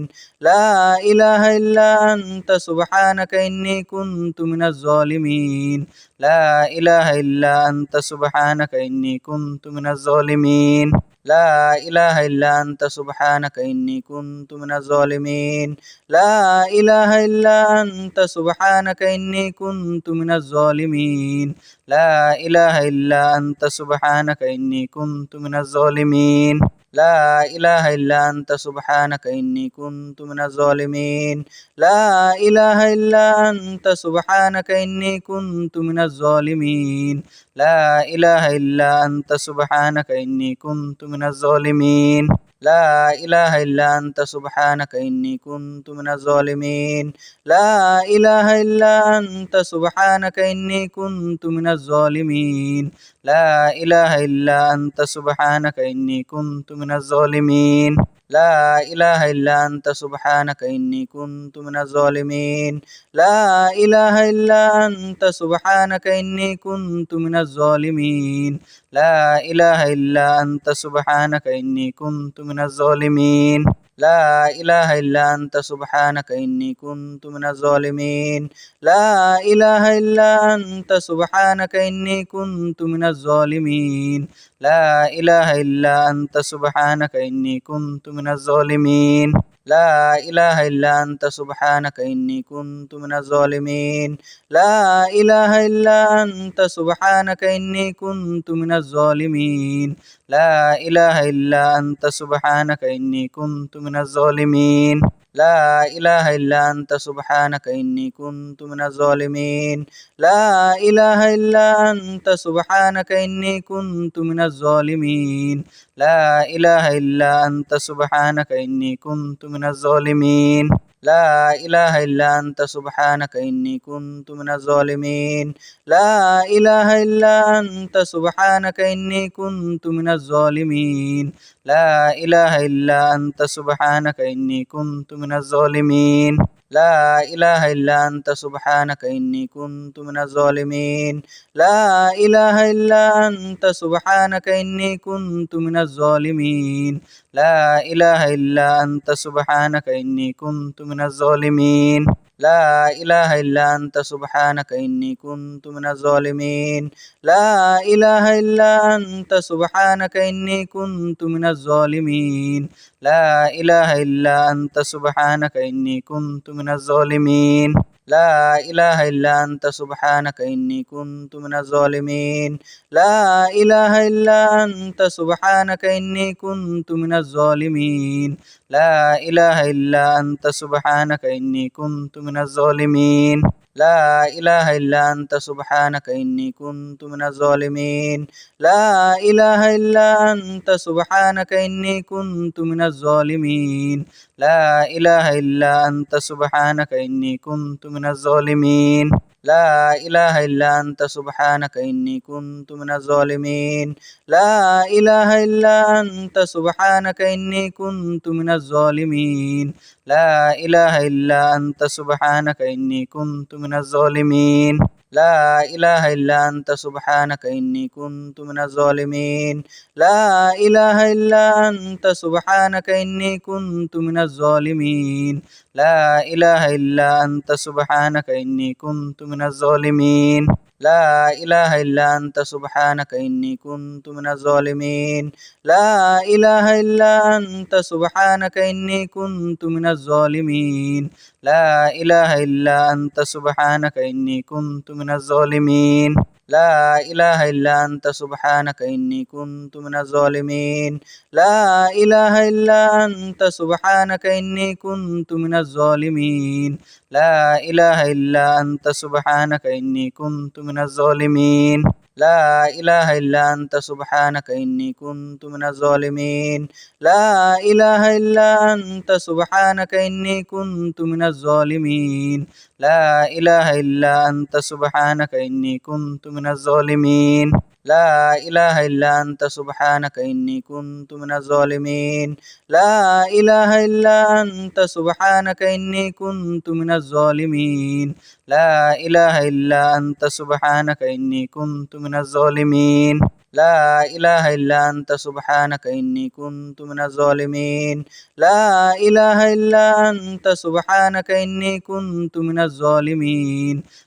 لا إله إلا أنت سبحانك إني كنت من الظالمين لا إله إلا أنت سبحانك إني كنت من الظالمين لا إله إلا أنت سبحانك إني كنت من الظالمين لا إله إلا أنت سبحانك إني كنت من الظالمين لا إله إلا أنت سبحانك إني كنت من الظالمين لا إله إلا أنت سبحانك إني كنت من الظالمين لا إله إلا أنت سبحانك إني كنت من الظالمين لا إله إلا أنت سبحانك إني كنت من الظالمين لا إله إلا أنت سبحانك إني كنت من الظالمين لا إله إلا أنت سبحانك إني كنت من الظالمين لا إله إلا أنت سبحانك إني كنت من الظالمين لا إله إلا أنت سبحانك إني كنت من الظالمين لا إله إلا أنت سبحانك إني كنت من الظالمين لا إله إلا أنت سبحانك إني كنت من الظالمين لا إله إلا أنت سبحانك إني كنت من الظالمين لا إله إلا أنت سبحانك إني كنت من الظالمين لا إله إلا أنت سبحانك إني كنت من الظالمين لا إله إلا أنت سبحانك إني كنت من الظالمين لا إله إلا أنت سبحانك إني كنت من الظالمين لا إله إلا أنت سبحانك إني كنت من الظالمين لا إله إلا أنت سبحانك إني كنت من الظالمين لا إله إلا أنت سبحانك إني كنت من الظالمين لا إله إلا أنت سبحانك إني كنت من الظالمين لا إله إلا أنت سبحانك إني كنت من الظالمين لا إله إلا أنت سبحانك إني كنت من الظالمين لا إله إلا أنت سبحانك إني كنت من الظالمين لا إله إلا أنت سبحانك إني كنت من الظالمين لا إله إلا أنت سبحانك إني كنت من الظالمين لا إله إلا أنت سبحانك إني كنت من الظالمين لا إله إلا أنت سبحانك إني كنت من الظالمين لا إله إلا أنت سبحانك إني كنت من الظالمين لا إله إلا أنت سبحانك إني كنت من الظالمين لا إله إلا أنت سبحانك إني كنت من الظالمين لا إله إلا أنت سبحانك إني كنت من الظالمين لا إله إلا أنت سبحانك إني كنت من الظالمين لا إله إلا أنت سبحانك إني كنت من الظالمين لا إله إلا أنت سبحانك إني كنت من الظالمين لا إله إلا أنت سبحانك إني كنت من الظالمين لا إله إلا أنت سبحانك إني كنت من الظالمين لا إله إلا أنت سبحانك إني كنت من الظالمين لا إله إلا أنت سبحانك إني كنت من الظالمين لا إله إلا أنت سبحانك إني كنت من الظالمين لا إله إلا أنت سبحانك إني كنت من الظالمين لا إله إلا أنت سبحانك إني كنت من الظالمين لا إله إلا أنت سبحانك إني كنت من الظالمين لا إله إلا أنت سبحانك إني كنت من الظالمين لا إله إلا أنت سبحانك إني كنت من الظالمين لا إله إلا أنت سبحانك إني كنت من الظالمين لا إله إلا أنت سبحانك إني كنت من الظالمين لا إله إلا أنت سبحانك إني كنت من الظالمين لا إله إلا أنت سبحانك إني كنت من الظالمين لا إله إلا أنت سبحانك إني كنت من الظالمين لا إله إلا أنت سبحانك إني كنت من الظالمين لا إله إلا أنت سبحانك إني كنت من الظالمين لا إله إلا أنت سبحانك إني كنت من الظالمين لا إله إلا أنت سبحانك إني كنت من الظالمين لا إله إلا أنت سبحانك إني كنت من الظالمين لا إله إلا أنت سبحانك إني كنت من الظالمين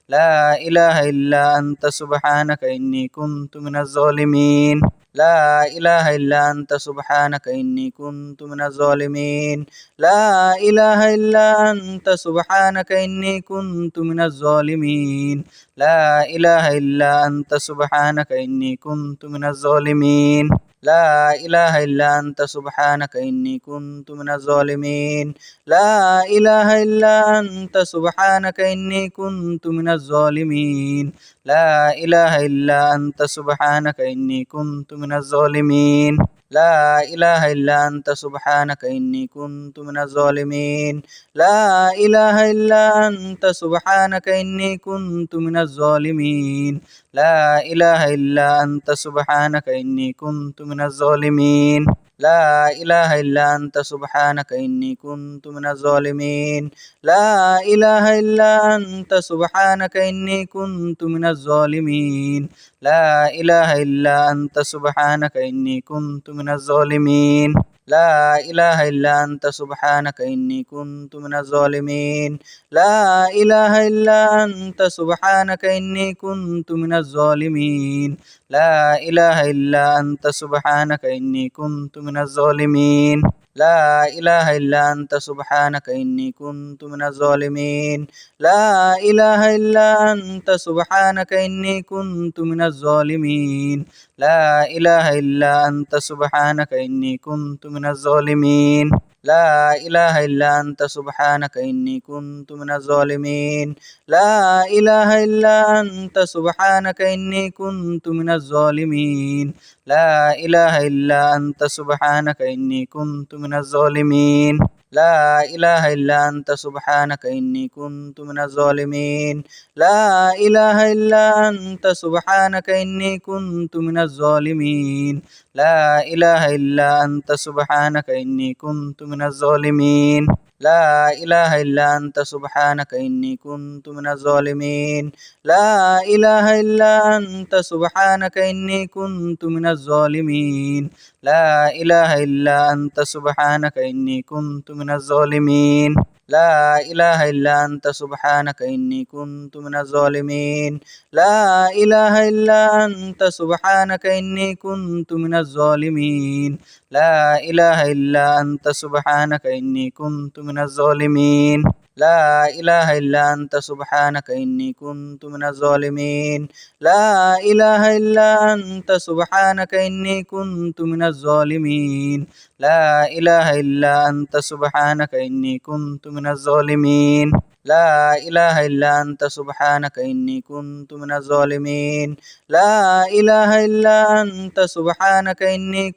لا إله إلا أنت سبحانك إني كنت من الظالمين لا إله إلا أنت سبحانك إني كنت من الظالمين لا إله إلا أنت سبحانك إني كنت من الظالمين لا إله إلا أنت سبحانك إني كنت من الظالمين لا إله إلا أنت سبحانك إني كنت من الظالمين لا إله إلا أنت سبحانك إني كنت من الظالمين لا إله إلا أنت سبحانك إني كنت من الظالمين لا إله إلا أنت سبحانك إني كنت من الظالمين لا إله إلا أنت سبحانك إني كنت من الظالمين لا إله إلا أنت سبحانك إني كنت من الظالمين لا إله إلا أنت سبحانك إني كنت من الظالمين لا إله إلا أنت سبحانك إني كنت من الظالمين لا إله إلا أنت سبحانك إني كنت من الظالمين لا إله إلا أنت سبحانك إني كنت من الظالمين لا إله إلا أنت سبحانك إني كنت من الظالمين لا إله إلا أنت سبحانك إني كنت من الظالمين لا إله إلا أنت سبحانك إني كنت من الظالمين لا إله إلا أنت سبحانك إني كنت من الظالمين لا إله إلا أنت سبحانك إني كنت من الظالمين لا إله إلا أنت سبحانك إني كنت من الظالمين لا إله إلا أنت سبحانك إني كنت من الظالمين لا إله إلا أنت سبحانك إني كنت من الظالمين لا إله إلا أنت سبحانك إني كنت من الظالمين لا إله إلا أنت سبحانك إني كنت من الظالمين لا إله إلا أنت سبحانك إني كنت من الظالمين لا إله إلا أنت سبحانك إني كنت من الظالمين لا إله إلا أنت سبحانك إني كنت من الظالمين لا إله إلا أنت سبحانك إني كنت من الظالمين لا إله إلا أنت سبحانك إني كنت من الظالمين لا إله إلا أنت سبحانك إني كنت من الظالمين لا إله إلا أنت سبحانك إني كنت من الظالمين لا إله إلا أنت سبحانك إني كنت من الظالمين لا إله إلا أنت سبحانك إني كنت من الظالمين لا إله إلا أنت سبحانك إني كنت من الظالمين لا إله إلا أنت سبحانك إني كنت من الظالمين لا إله إلا أنت سبحانك إني كنت من الظالمين لا إله إلا أنت سبحانك إني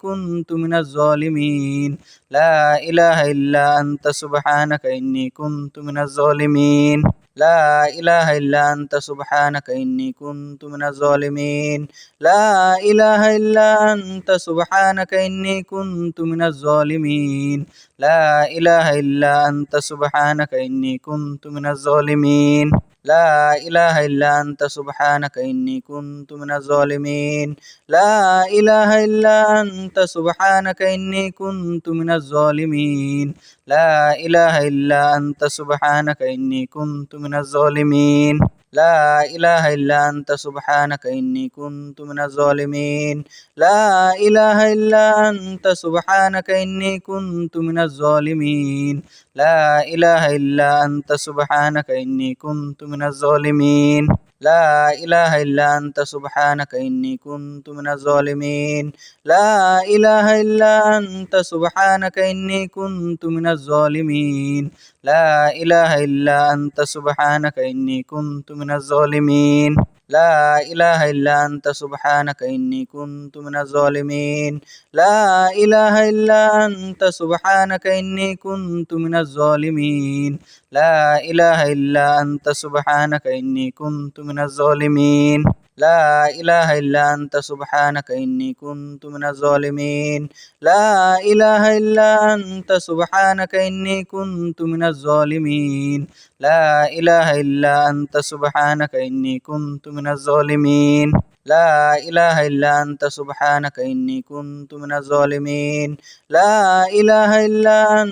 كنت من الظالمين لا إله إلا أنت سبحانك إني كنت من الظالمين لا إله إلا أنت سبحانك إني كنت من الظالمين لا إله إلا أنت سبحانك إني كنت من الظالمين لا إله إلا أنت سبحانك إني كنت من الظالمين لا إله إلا أنت سبحانك إني كنت من الظالمين لا إله إلا أنت سبحانك إني كنت من الظالمين لا إله إلا أنت سبحانك إني كنت من الظالمين لا إله إلا أنت سبحانك إني كنت من الظالمين لا إله إلا أنت سبحانك إني كنت من الظالمين لا إله إلا أنت سبحانك إني كنت من الظالمين لا إله إلا أنت سبحانك إني كنت من الظالمين لا إله إلا أنت سبحانك إني كنت من الظالمين لا إله إلا أنت سبحانك إني كنت من الظالمين لا إله إلا أنت سبحانك إني كنت من الظالمين لا إله إلا أنت سبحانك إني كنت من الظالمين لا إله إلا أنت سبحانك إني كنت من الظالمين لا إله إلا أنت سبحانك إني كنت من الظالمين لا إله إلا أنت سبحانك إني كنت من الظالمين لا إله إلا أنت سبحانك إني كنت من الظالمين لا إله إلا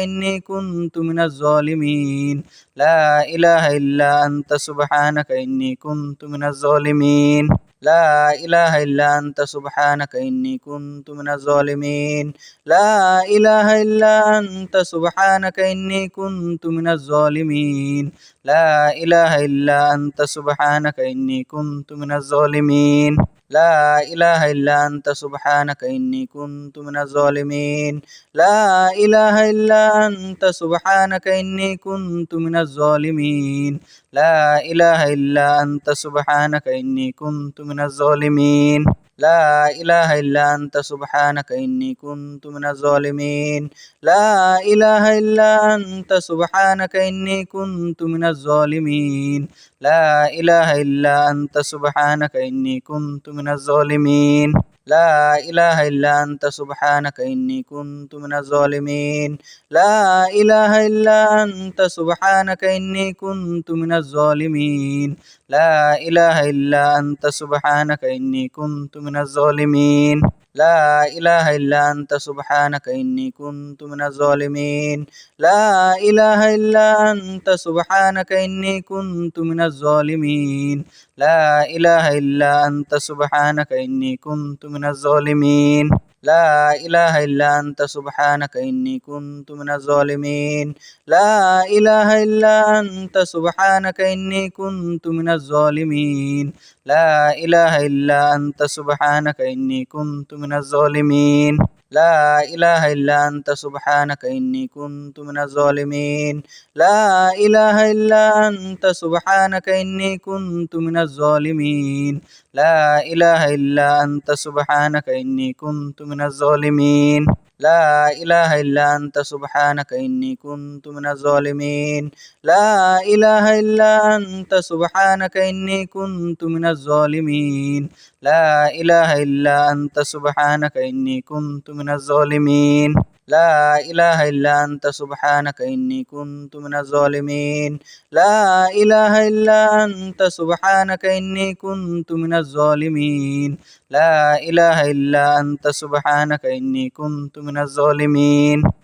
أنت سبحانك إني كنت من الظالمين لا إله إلا أنت سبحانك إني كنت من الظالمين لا إله إلا أنت سبحانك إني كنت من الظالمين لا إله إلا أنت سبحانك إني كنت من الظالمين لا إله إلا أنت سبحانك إني كنت من الظالمين لا إله إلا أنت سبحانك إني كنت من الظالمين لا إله إلا أنت سبحانك إني كنت من الظالمين لا إله إلا أنت سبحانك إني كنت من الظالمين لا إله إلا أنت سبحانك إني كنت من الظالمين لا إله إلا أنت سبحانك إني كنت من الظالمين لا إله إلا أنت سبحانك إني كنت من الظالمين لا إله إلا أنت سبحانك إني كنت من الظالمين لا إله إلا أنت سبحانك إني كنت من الظالمين لا إله إلا أنت سبحانك إني كنت من الظالمين لا إله إلا أنت سبحانك إني كنت من الظالمين لا إله إلا أنت سبحانك إني كنت من الظالمين لا إله إلا أنت سبحانك إني كنت من الظالمين لا إله إلا أنت سبحانك إني كنت من الظالمين لا إله إلا أنت سبحانك إني كنت من الظالمين لا إله إلا أنت سبحانك إني كنت من الظالمين لا إله إلا أنت سبحانك إني كنت من الظالمين لا إله إلا أنت سبحانك إني كنت من الظالمين لا إله إلا أنت سبحانك إني كنت من الظالمين لا إله إلا أنت سبحانك إني كنت من الظالمين لا إله إلا أنت سبحانك إني كنت من الظالمين لا إله إلا أنت سبحانك إني كنت من الظالمين لا إله إلا أنت سبحانك إني كنت من الظالمين لا إله إلا أنت سبحانك إني كنت من الظالمين لا إله إلا أنت سبحانك إني كنت من الظالمين